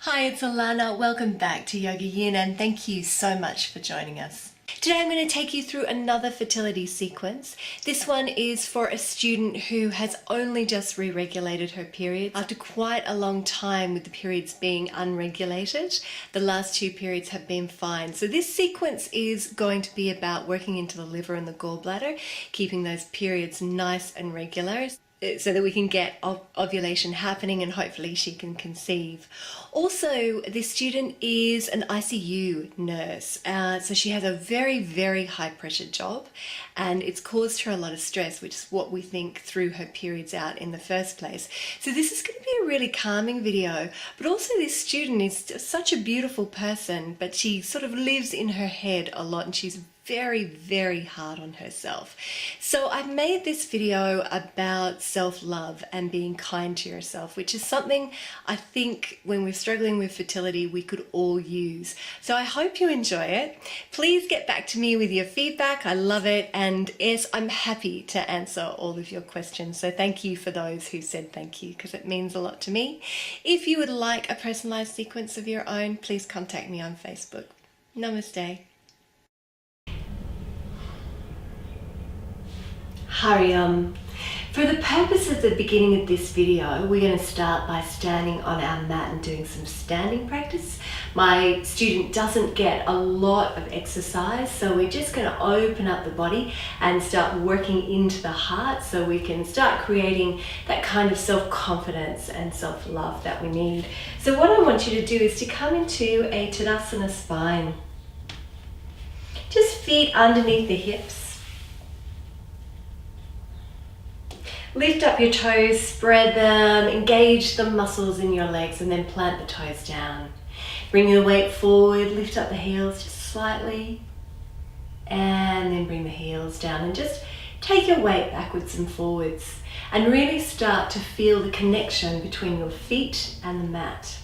Hi, it's Alana. Welcome back to YogaYin and thank you so much for joining us. Today I'm going to take you through another fertility sequence. This one is for a student who has only just re-regulated her periods after quite a long time with the periods being unregulated. The last 2 periods have been fine. So this sequence is going to be about working into the liver and the gallbladder, keeping those periods nice and regular, so that we can get ovulation happening and hopefully she can conceive. Also, this student is an ICU nurse, so she has a very, very high pressure job and it's caused her a lot of stress, which is what we think threw her periods out in the first place. So this is going to be a really calming video, but also this student is such a beautiful person, but she sort of lives in her head a lot and she's very, very hard on herself. So I've made this video about self-love and being kind to yourself, which is something I think when we're struggling with fertility we could all use. So I hope you enjoy it. Please get back to me with your feedback. I love it, and yes, I'm happy to answer all of your questions. So thank you for those who said thank you, because it means a lot to me. If you would like a personalized sequence of your own, please contact me on Facebook. Namaste. Hariam. For the purpose of the beginning of this video, we're going to start by standing on our mat and doing some standing practice. My student doesn't get a lot of exercise, so we're just going to open up the body and start working into the heart so we can start creating that kind of self-confidence and self-love that we need. So what I want you to do is to come into a Tadasana spine. Just feet underneath the hips. Lift up your toes, spread them, engage the muscles in your legs, and then plant the toes down. Bring your weight forward, lift up the heels just slightly, and then bring the heels down. And just take your weight backwards and forwards, and really start to feel the connection between your feet and the mat.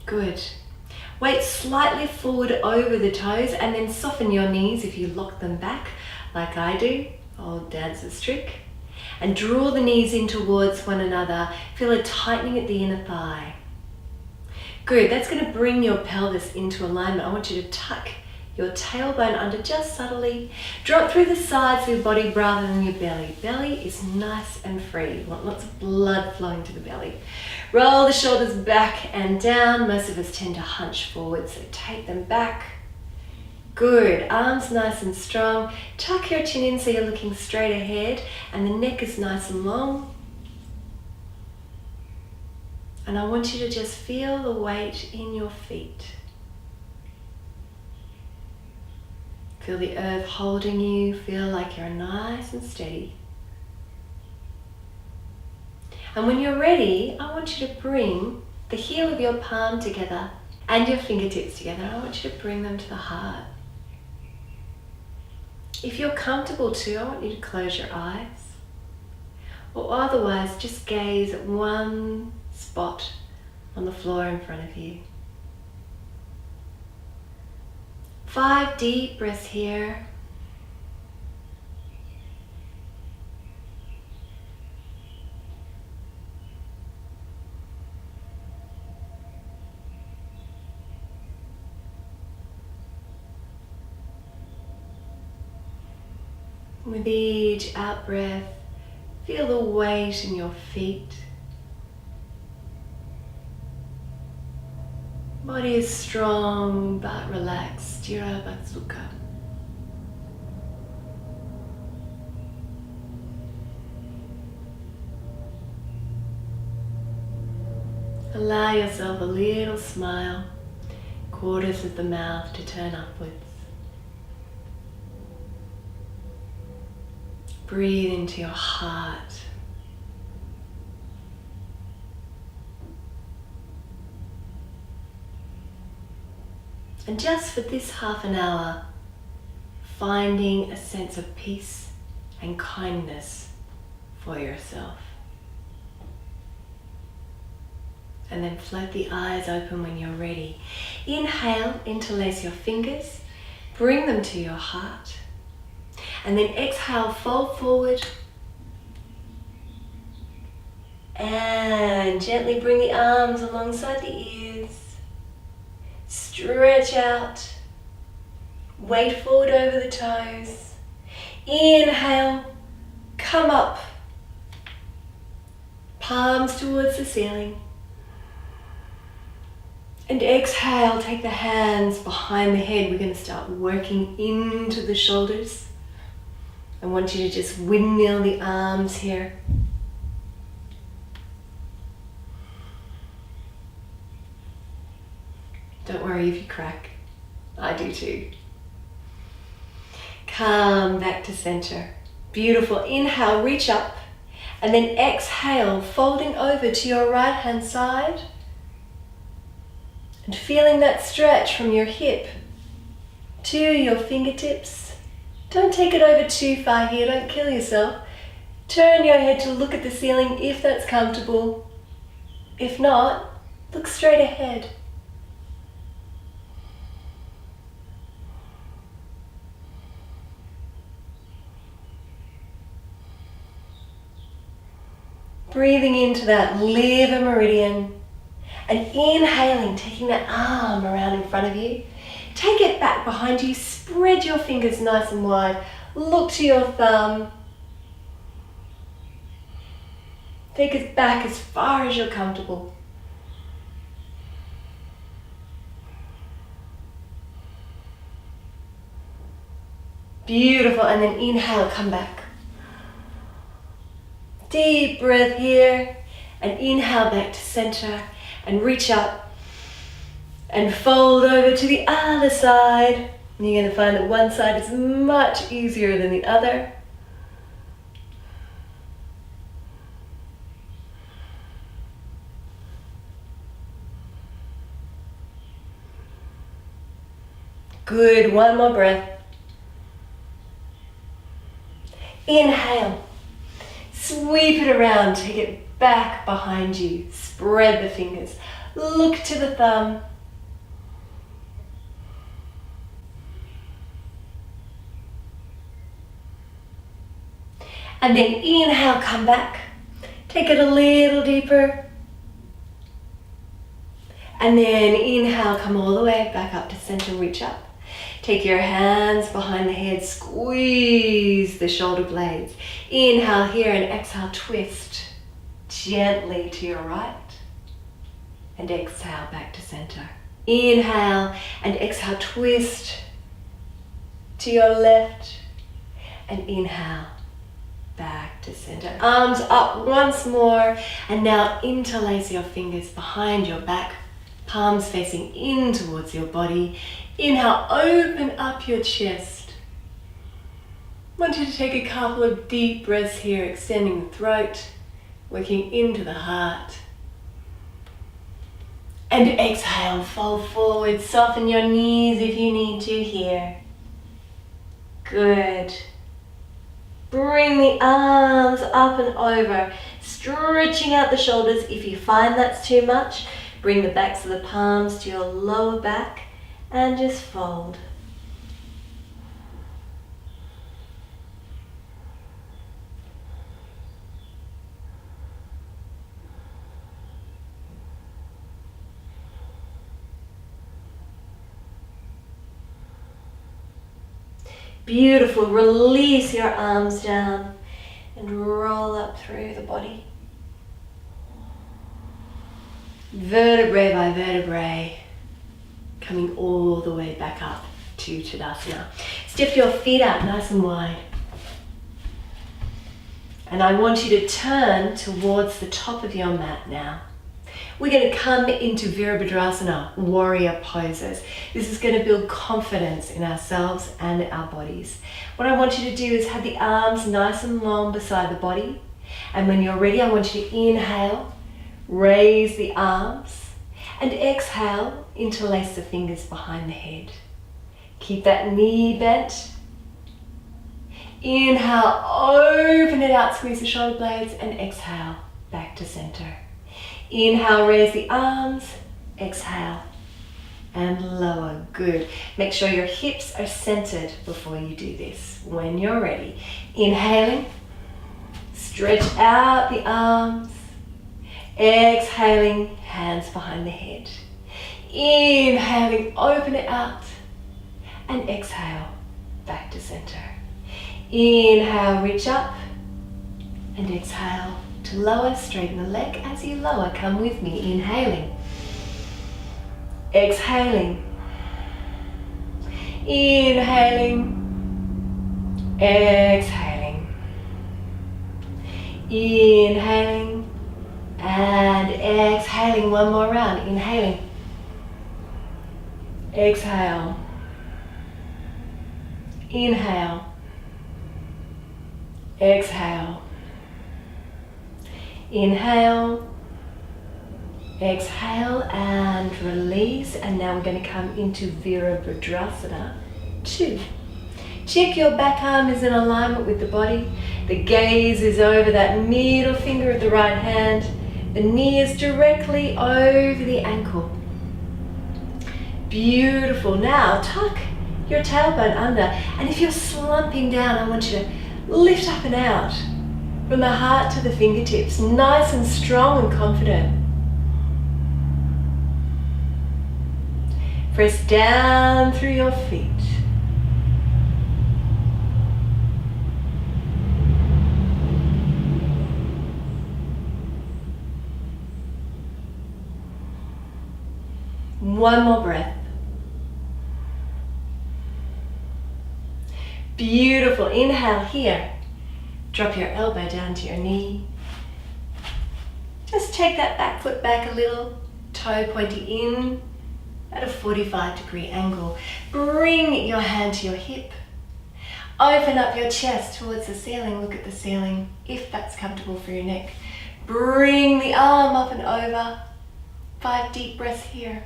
Good. Weight slightly forward over the toes, and then soften your knees if you lock them back, like I do, old dancer's trick. And draw the knees in towards one another. Feel a tightening at the inner thigh. Good, that's going to bring your pelvis into alignment. I want you to tuck your tailbone under just subtly. Drop through the sides of your body rather than your belly. Belly is nice and free. You want lots of blood flowing to the belly. Roll the shoulders back and down. Most of us tend to hunch forward, so take them back. Good, arms nice and strong. Tuck your chin in so you're looking straight ahead and the neck is nice and long. And I want you to just feel the weight in your feet. Feel the earth holding you, feel like you're nice and steady. And when you're ready, I want you to bring the heel of your palm together and your fingertips together. I want you to bring them to the heart. If you're comfortable too, I want you to close your eyes, or otherwise just gaze at one spot on the floor in front of you. 5 deep breaths here. With each out breath, feel the weight in your feet. Body is strong but relaxed. Jira Batsukha. Allow yourself a little smile, corners of the mouth to turn upwards. Breathe into your heart. And just for this half an hour, finding a sense of peace and kindness for yourself. And then float the eyes open when you're ready. Inhale, interlace your fingers, bring them to your heart. And then exhale, fold forward. And gently bring the arms alongside the ears. Stretch out. Weight forward over the toes. Inhale, come up. Palms towards the ceiling. And exhale, take the hands behind the head. We're going to start working into the shoulders. I want you to just windmill the arms here. Don't worry if you crack. I do too. Come back to center. Beautiful. Inhale, reach up. And then exhale, folding over to your right hand side. And feeling that stretch from your hip to your fingertips. Don't take it over too far here, don't kill yourself. Turn your head to look at the ceiling if that's comfortable. If not, look straight ahead. Breathing into that liver meridian. And inhaling, taking that arm around in front of you. Take it back behind you, spread your fingers nice and wide. Look to your thumb. Take it back as far as you're comfortable. Beautiful, and then inhale, come back. Deep breath here, and inhale back to center. And reach up and fold over to the other side. And you're going to find that one side is much easier than the other. Good, one more breath. Inhale, sweep it around, take it back behind you. Spread the fingers. Look to the thumb. And then inhale, come back. Take it a little deeper. And then inhale, come all the way back up to center, reach up. Take your hands behind the head, squeeze the shoulder blades. Inhale here and exhale, twist gently to your right. And exhale back to center. Inhale and exhale, twist to your left. And inhale, back to center. Arms up once more. And now interlace your fingers behind your back. Palms facing in towards your body. Inhale, open up your chest. I want you to take a couple of deep breaths here, extending the throat, working into the heart. And exhale, fold forward, soften your knees if you need to here. Good. Bring the arms up and over, stretching out the shoulders. If you find that's too much, bring the backs of the palms to your lower back and just fold. Beautiful. Release your arms down and roll up through the body. Vertebrae by vertebrae, coming all the way back up to Tadasana. Step your feet out nice and wide. And I want you to turn towards the top of your mat now. We're going to come into Virabhadrasana, warrior poses. This is going to build confidence in ourselves and our bodies. What I want you to do is have the arms nice and long beside the body. And when you're ready, I want you to inhale, raise the arms, and exhale, interlace the fingers behind the head. Keep that knee bent. Inhale, open it out, squeeze the shoulder blades, and exhale, back to center. Inhale, raise the arms, exhale, and lower. Good. Make sure your hips are centered before you do this. When you're ready, inhaling, stretch out the arms, Exhaling, hands behind the head. Inhaling, open it out. And exhale, back to center. Inhale, reach up. And exhale to lower, straighten the leg. As you lower, come with me, inhaling. Exhaling. Inhaling. Exhaling. Inhaling. And exhaling, one more round. Inhaling. Exhale. Inhale. Exhale. Inhale. Exhale and release. And now we're going to come into Virabhadrasana 2. Check your back arm is in alignment with the body. The gaze is over that middle finger of the right hand. The knee is directly over the ankle. Beautiful. Now tuck your tailbone under. And if you're slumping down, I want you to lift up and out from the heart to the fingertips. Nice and strong and confident. Press down through your feet. One more breath. Beautiful. Inhale here. Drop your elbow down to your knee. Just take that back foot back a little. Toe pointing in at a 45-degree angle. Bring your hand to your hip. Open up your chest towards the ceiling. Look at the ceiling if that's comfortable for your neck. Bring the arm up and over. 5 deep breaths here.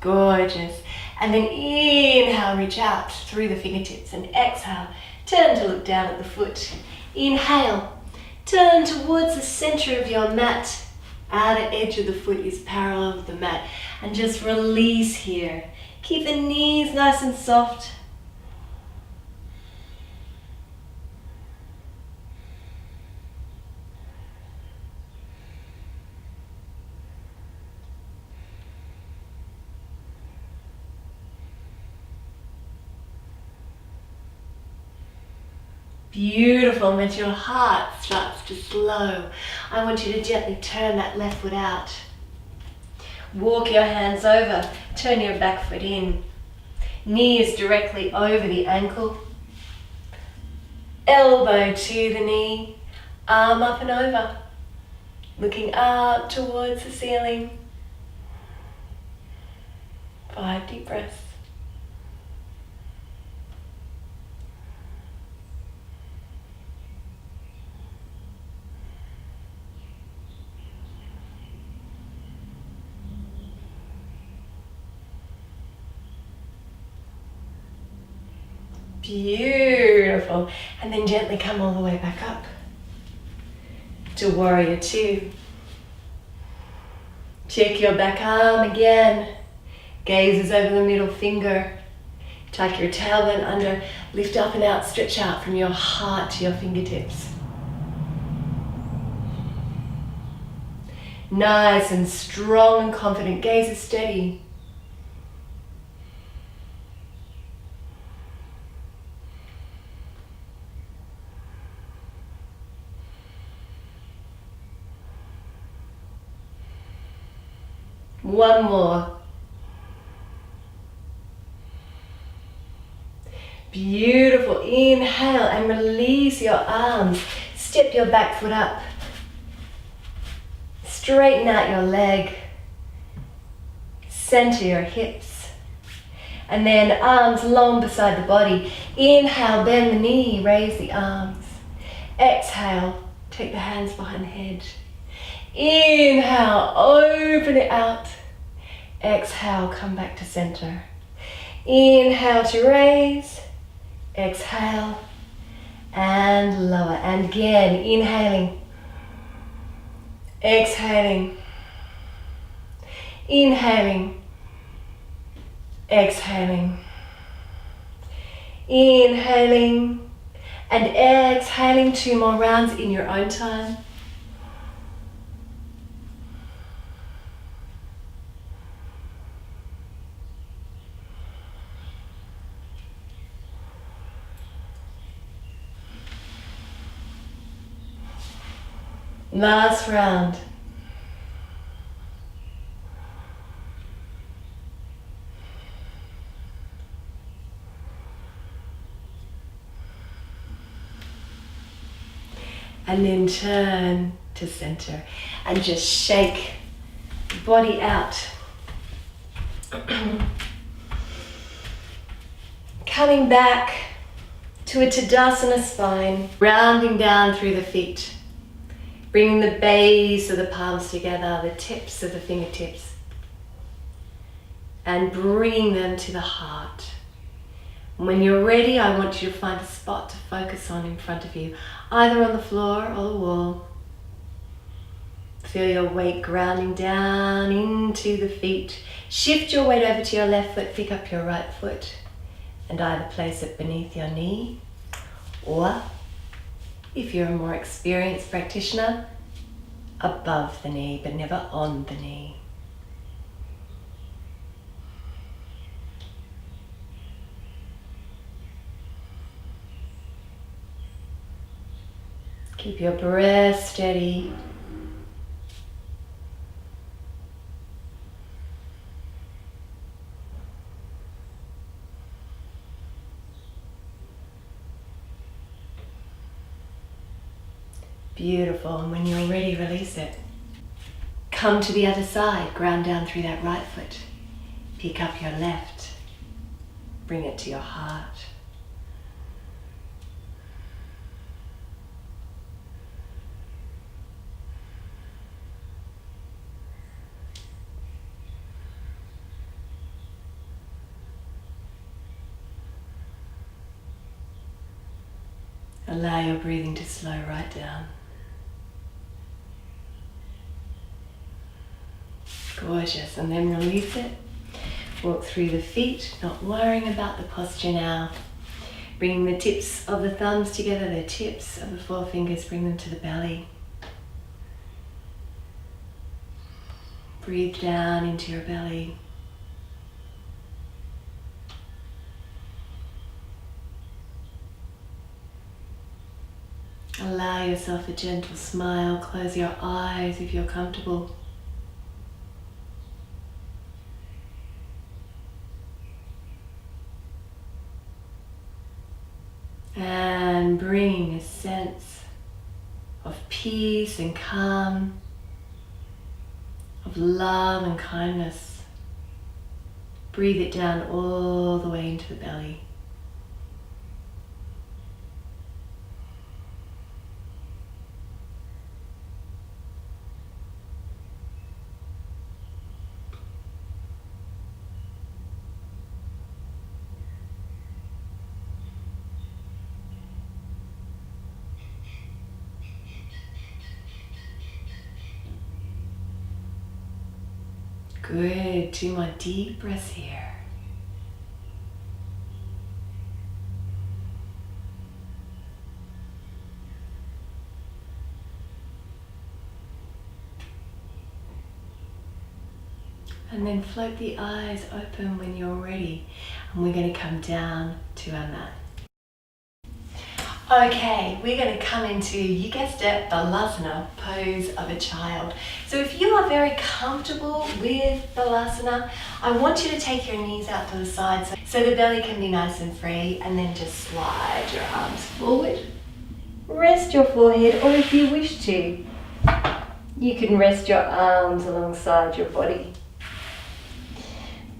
Gorgeous. And then inhale, reach out through the fingertips, and exhale, turn to look down at the foot. Inhale, turn towards the center of your mat. Outer edge of the foot is parallel with the mat. And just release here. Keep the knees nice and soft. Beautiful. And as your heart starts to slow, I want you to gently turn that left foot out. Walk your hands over. Turn your back foot in. Knee is directly over the ankle. Elbow to the knee. Arm up and over. Looking up towards the ceiling. 5 deep breaths. Beautiful. And then gently come all the way back up to Warrior 2. Check your back arm again. Gaze is over the middle finger. Tuck your tailbone under. Lift up and out. Stretch out from your heart to your fingertips. Nice and strong and confident. Gaze is steady. One more. Beautiful. Inhale and release your arms. Step your back foot up. Straighten out your leg. Center your hips. And then arms long beside the body. Inhale, bend the knee, raise the arms. Exhale, take the hands behind the head. Inhale, open it out. Exhale, come back to center. Inhale to raise. Exhale and lower. And again, inhaling. exhaling, inhaling, exhaling, inhaling and exhaling. 2 more rounds in your own time. Last round. And then turn to center and just shake the body out. Coming back to a Tadasana spine, rounding down through the feet. Bringing the base of the palms together, the tips of the fingertips, and bringing them to the heart. When you're ready, I want you to find a spot to focus on in front of you, either on the floor or the wall. Feel your weight grounding down into the feet. Shift your weight over to your left foot, pick up your right foot, and either place it beneath your knee, or if you're a more experienced practitioner, above the knee, but never on the knee. Keep your breath steady. Beautiful, and when you're ready, release it. Come to the other side, ground down through that right foot. Pick up your left, bring it to your heart. Allow your breathing to slow right down. Gorgeous, and then release it. Walk through the feet, not worrying about the posture now. Bringing the tips of the thumbs together, the tips of the forefingers, bring them to the belly. Breathe down into your belly. Allow yourself a gentle smile. Close your eyes if you're comfortable. And bring a sense of peace and calm, of love and kindness. Breathe it down all the way into the belly. Good, 2 more deep breaths here. And then float the eyes open when you're ready. And we're going to come down to our mat. Okay, we're going to come into, you guessed it, Balasana, pose of a child. So if you are very comfortable with Balasana, I want you to take your knees out to the side so the belly can be nice and free, and then just slide your arms forward. Rest your forehead, or if you wish to, you can rest your arms alongside your body.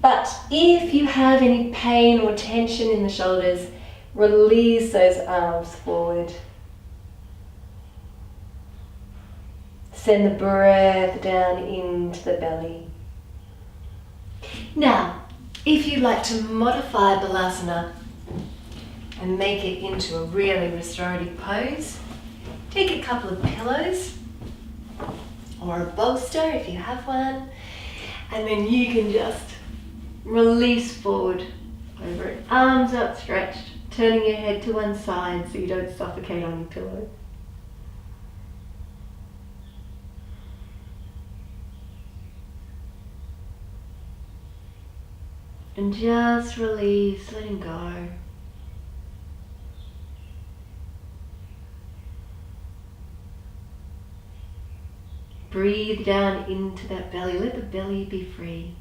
But if you have any pain or tension in the shoulders, release those arms forward. Send the breath down into the belly. Now, if you'd like to modify Balasana and make it into a really restorative pose, take a couple of pillows or a bolster if you have one. And then you can just release forward over it, arms outstretched, turning your head to one side so you don't suffocate on your pillow. And just release, letting go. Breathe down into that belly. Let the belly be free.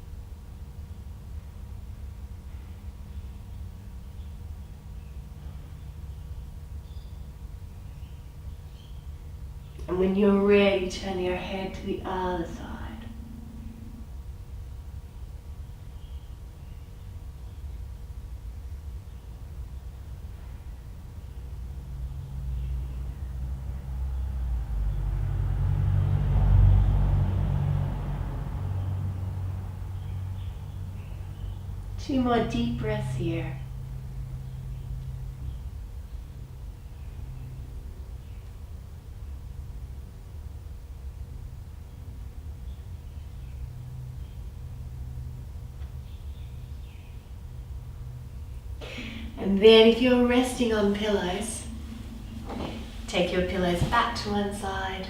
And when you're ready, turn your head to the other side. Two more deep breaths here. And then if you're resting on pillows, take your pillows back to one side.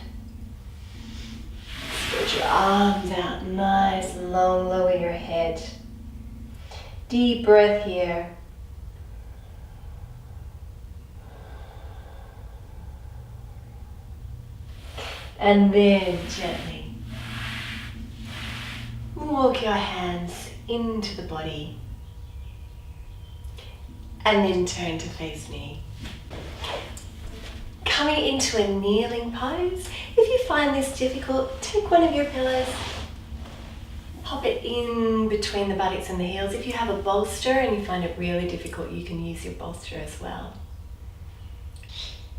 Spread your arms out nice and long, lower your head. Deep breath here. And then gently walk your hands into the body. And then turn to face me. Coming into a kneeling pose. If you find this difficult, take one of your pillows, pop it in between the buttocks and the heels. If you have a bolster and you find it really difficult, you can use your bolster as well.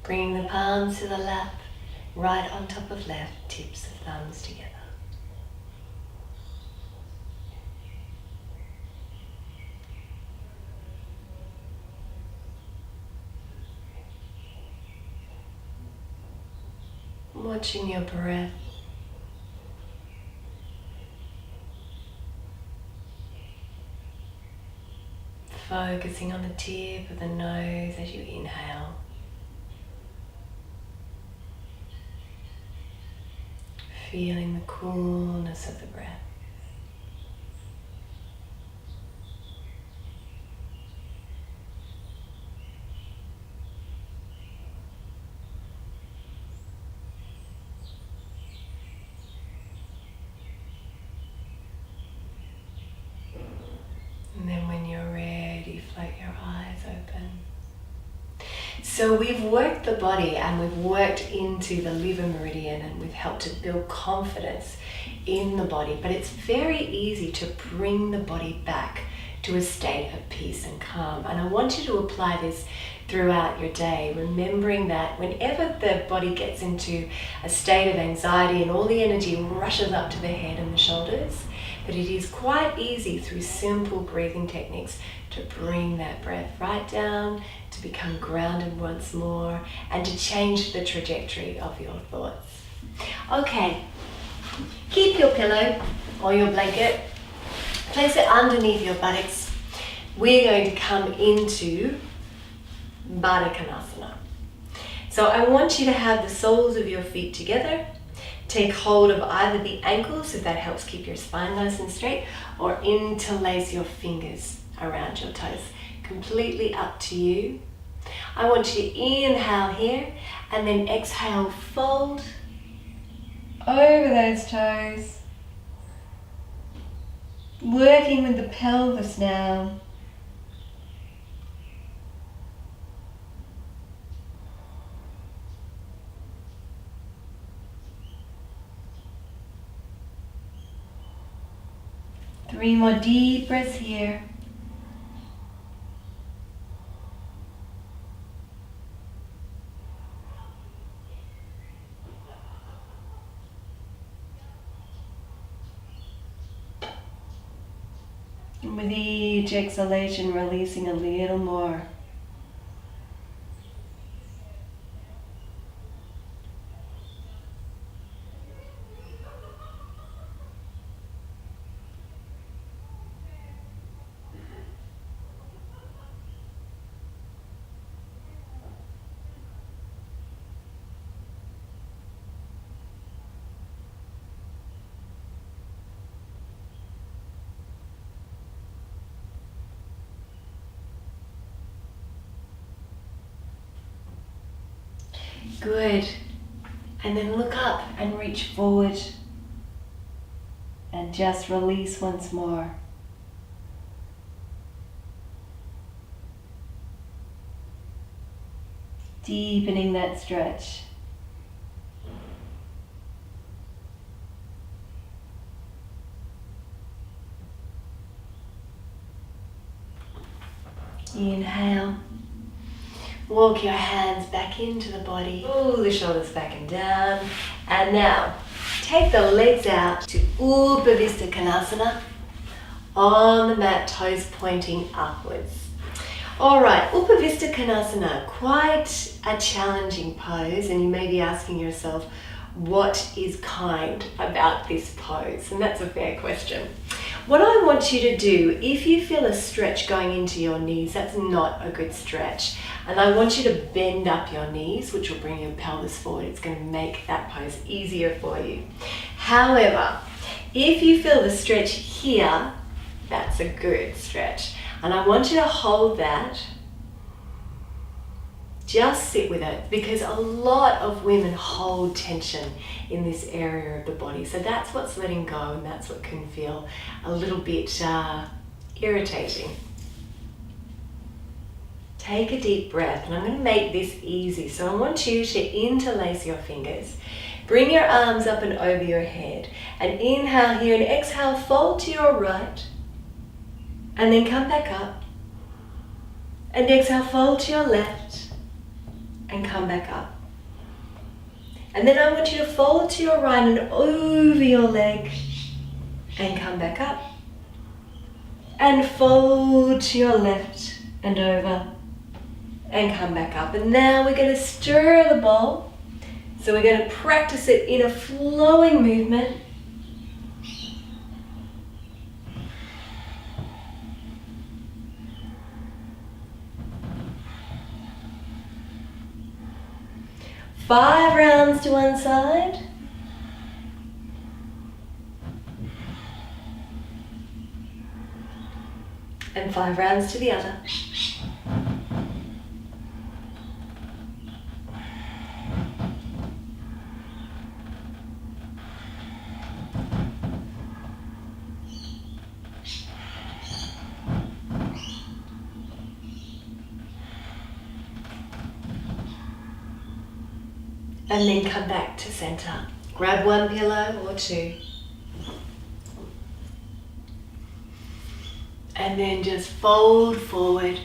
Bringing the palms to the lap, right on top of left, tips of thumbs together. Watching your breath. Focusing on the tip of the nose as you inhale. Feeling the coolness of the breath. And then when you're ready, float your eyes open. So we've worked the body and we've worked into the liver meridian and we've helped to build confidence in the body, but it's very easy to bring the body back to a state of peace and calm. And I want you to apply this throughout your day, remembering that whenever the body gets into a state of anxiety and all the energy rushes up to the head and the shoulders, that it is quite easy through simple breathing techniques to bring that breath right down, to become grounded once more, and to change the trajectory of your thoughts. Okay, keep your pillow or your blanket, place it underneath your buttocks. We're going to come into Baddha Konasana. So I want you to have the soles of your feet together. Take hold of either the ankles, if that helps keep your spine nice and straight, or interlace your fingers around your toes. Completely up to you. I want you to inhale here and then exhale, fold over those toes. Working with the pelvis now. Three more deep breaths here. And with each exhalation, releasing a little more. Good. And then look up and reach forward. And just release once more. Deepening that stretch. Inhale. Walk your hands back into the body. Pull the shoulders back and down. And now, take the legs out to Upavista Konasana. On the mat, toes pointing upwards. Alright, Upavista Konasana, quite a challenging pose, and you may be asking yourself, what is kind about this pose? And that's a fair question. What I want you to do, if you feel a stretch going into your knees, that's not a good stretch. And I want you to bend up your knees, which will bring your pelvis forward. It's going to make that pose easier for you. However, if you feel the stretch here, that's a good stretch. And I want you to hold that. Just sit with it, because a lot of women hold tension in this area of the body. So that's what's letting go, and that's what can feel a little bit irritating. Take a deep breath, and I'm going to make this easy. So I want you to interlace your fingers. Bring your arms up and over your head. And inhale here and exhale, fold to your right. And then come back up. And exhale, fold to your left. And come back up. And then I want you to fold to your right and over your leg and come back up. And fold to your left and over and come back up. And now we're going to stir the bowl. So we're going to practice it in a flowing movement. Five rounds to one side. And 5 rounds to the other. And then come back to center. Grab one pillow or two. And then just fold forward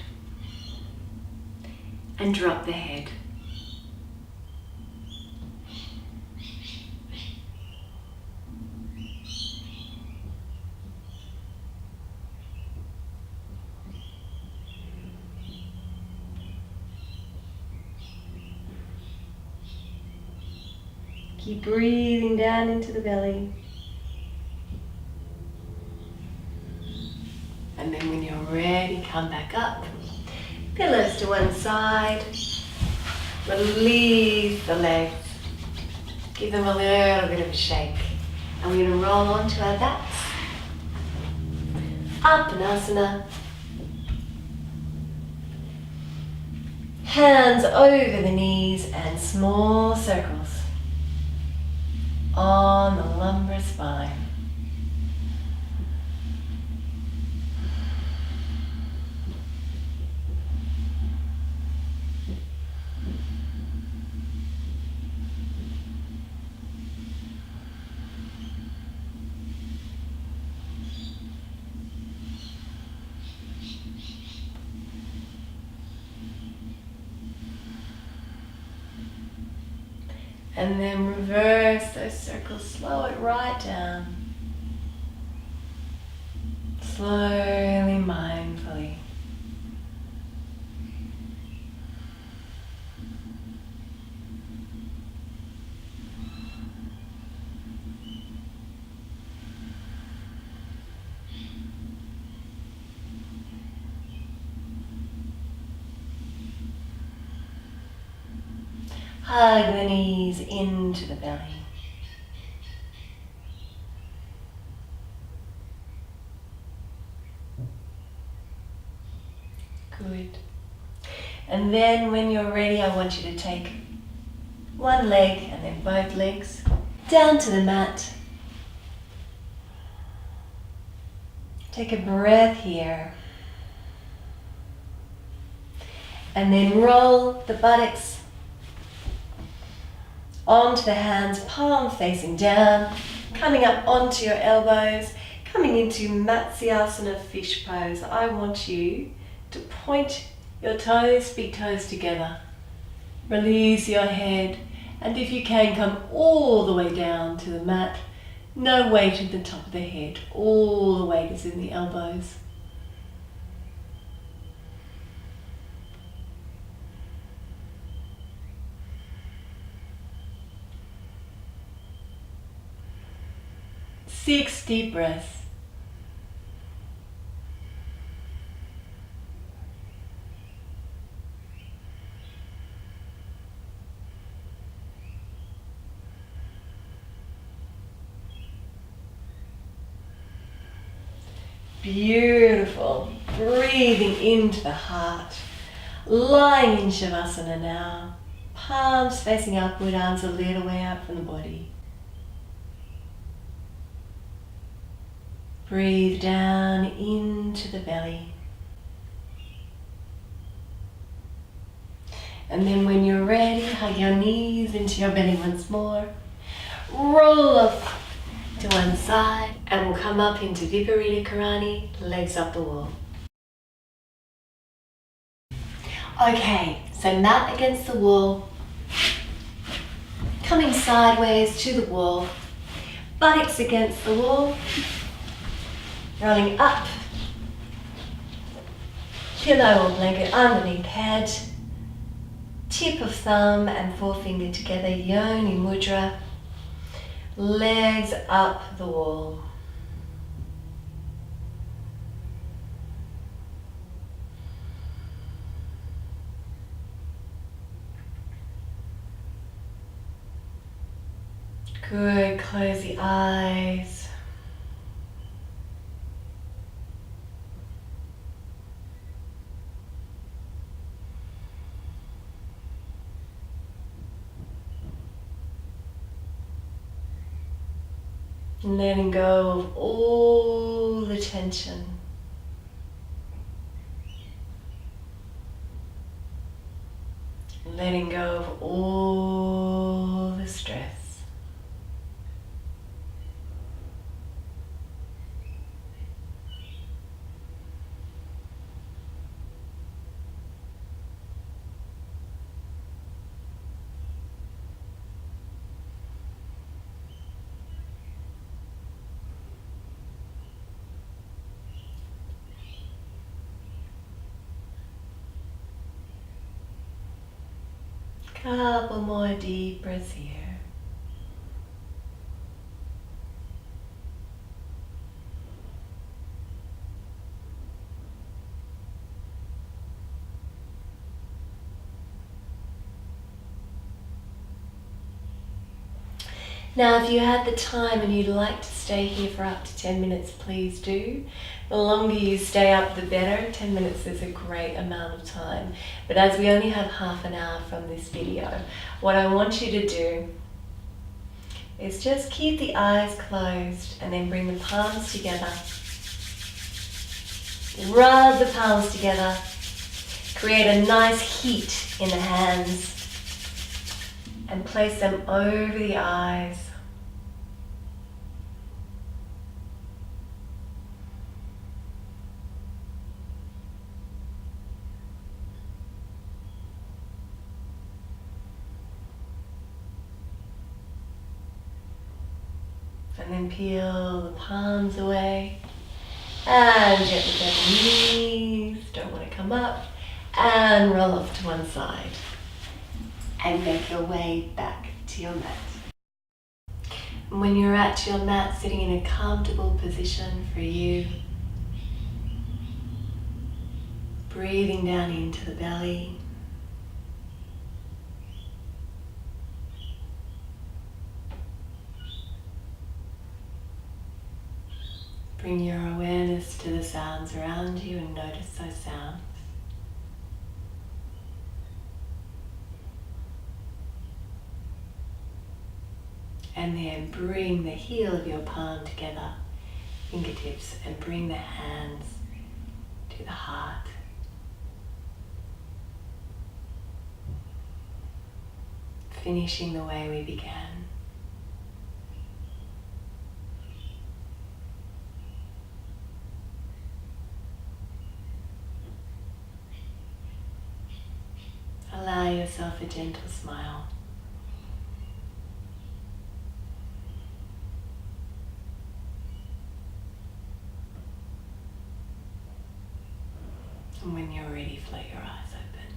and drop the head. Keep breathing down into the belly. And then when you're ready, come back up. Pillows to one side. Release the legs. Give them a little bit of a shake. And we're going to roll onto our backs. Uppanasana. Hands over the knees and small circles on the lumbar spine. And then reverse those circles, slow it right down. Slowly, mindfully. Hug the knees into the belly. Good. And then when you're ready, I want you to take one leg and then both legs down to the mat. Take a breath here. And then roll the buttocks onto the hands, palm facing down, coming up onto your elbows, coming into Matsyasana fish pose. I want you to point your toes, big toes together. Release your head, and if you can, come all the way down to the mat. No weight at the top of the head, all the weight is in the elbows. Six deep breaths. Beautiful. Breathing into the heart. Lying in Shavasana now. Palms facing upward, arms a little way out from the body. Breathe down into the belly. And then when you're ready, hug your knees into your belly once more. Roll off to one side and we'll come up into Viparita Karani, legs up the wall. Okay, so mat against the wall, coming sideways to the wall, buttocks against the wall, rolling up, pillow or blanket underneath head, tip of thumb and forefinger together, Yoni Mudra, legs up the wall. Good, close the eyes. Letting go of all the tension. Letting go of all the stress. Couple more deep breaths here. Now, if you had the time and you'd like to stay here for up to 10 minutes, please do. The longer you stay up, the better. 10 minutes is a great amount of time. But as we only have half an hour from this video, what I want you to do is just keep the eyes closed and then bring the palms together. Rub the palms together. Create a nice heat in the hands. And place them over the eyes. And then peel the palms away. And gently bend the knees. Don't want to come up. And roll off to one side. And make your way back to your mat. And when you're at your mat, sitting in a comfortable position for you, breathing down into the belly, bring your awareness to the sounds around you and notice those sounds. And then bring the heel of your palm together, fingertips, and bring the hands to the heart. Finishing the way we began. Allow yourself a gentle smile. And when you're ready, float your eyes open.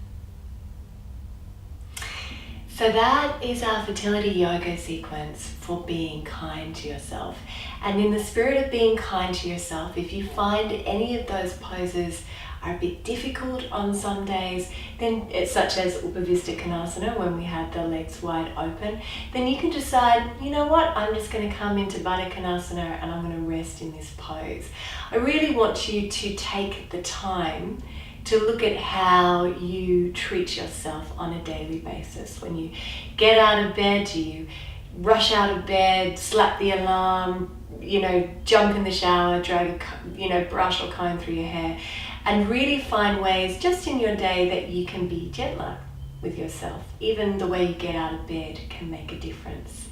So that is our fertility yoga sequence for being kind to yourself. And in the spirit of being kind to yourself, if you find any of those poses are a bit difficult on some days, then it's such as Upavista Konasana, when we have the legs wide open, then you can decide, you know what, I'm just going to come into Baddha Konasana and I'm going to rest in this pose. I really want you to take the time to look at how you treat yourself on a daily basis. When you get out of bed, do you rush out of bed, slap the alarm, jump in the shower, drag a brush or comb through your hair, and really find ways just in your day that you can be gentler with yourself. Even the way you get out of bed can make a difference.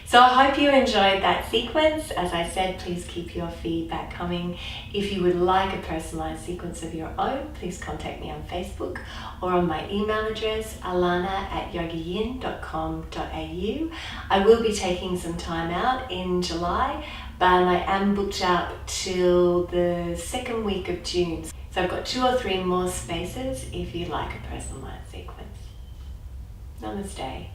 So I hope you enjoyed that sequence. As I said, please keep your feedback coming. If you would like a personalized sequence of your own, please contact me on Facebook or on my email address, alana@yogayin.com.au. I will be taking some time out in July, but I am booked up till the second week of June. So I've got 2 or 3 more spaces if you'd like a personalized sequence. Namaste.